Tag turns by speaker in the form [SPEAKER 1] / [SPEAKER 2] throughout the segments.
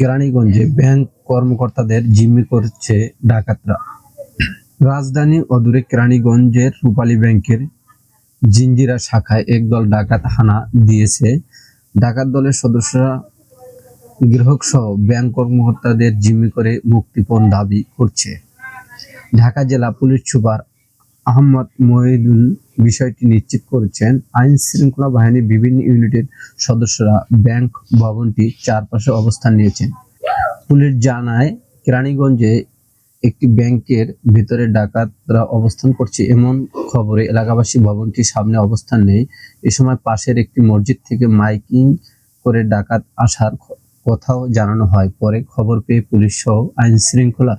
[SPEAKER 1] কেরানীগঞ্জে bank কর্মকর্তাদের জিম্মি করছে ডাকাতরা। রাজধানী অদূরে কেরানীগঞ্জের রূপালী ব্যাংকের জিঞ্জিরা শাখায় একদল ডাকাত হানা দিয়েছে। ডাকাত দলের সদস্যরা গ্রাহকসহ ব্যাংক কর্মকর্তাদের জিম্মি করে মুক্তিপণ দাবি করছে। ঢাকা জেলা পুলিশ সুপার আহমদ মহিদুল বিষয়টি নিশ্চিত করেছেন। আইন শৃঙ্খলা বাহিনীর বিভিন্ন ইউনিটের সদস্যরা ব্যাংক ভবনটির চারপাশে অবস্থান নিয়েছেন। পুলিশ জানায়, কেরানীগঞ্জে একটি ব্যাংকের ভিতরে ডাকাতরা অবস্থান করছে এমন খবরে এলাকাবাসী ভবনটির সামনে অবস্থান নেয়। এ সময় পাশের একটি মসজিদ থেকে মাইকিং করে ডাকাত আসার কথাও জানানো হয়। পরে খবর পেয়ে পুলিশ সহ আইন শৃঙ্খলা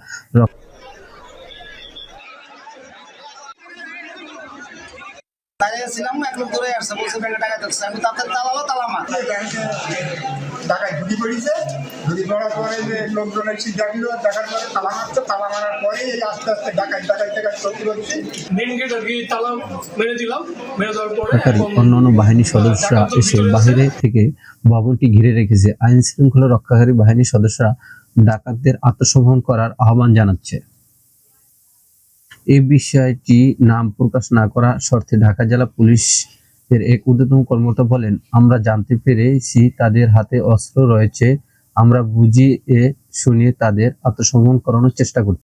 [SPEAKER 2] ছিলাম এক লোক ধরে আসছে, বলছে ব্যাংকে টাকা যাচ্ছে। আমি তাদের তালালো তালামা
[SPEAKER 3] টাকায় ঢুকি পড়িছে। ঢুকি পড়ার পরে যে লোকজনের সিদ্ধা দিল, দেখার পরে তালা মারছে। তালা মারার পরে এই আস্তে আস্তে ডাকাই চলতে করছি।
[SPEAKER 4] মেন গেট আর কি তালা মেরে দিলাম। মেরে দেওয়ার পরে
[SPEAKER 1] অন্যান্য বাহিনীর সদস্যরা এসে বাহিরে থেকে ভবনটি ঘিরে রেখেছে। আইন শৃঙ্খলা রক্ষাকারী বাহিনীর সদস্যরা ডাকাতদের আত্মসমর্পণ করার আহ্বান জানাচ্ছে। এই বিষয়টি নাম প্রকাশ না করা শর্তে ঢাকা জেলা পুলিশের এক ঊর্ধ্বতন কর্মকর্তা বলেন, আমরা জানতে পেরেছি তাদের হাতে অস্ত্র রয়েছে। আমরা বুঝিয়ে শুনিয়ে তাদের আত্মসমর্পণ করানোর চেষ্টা করছি।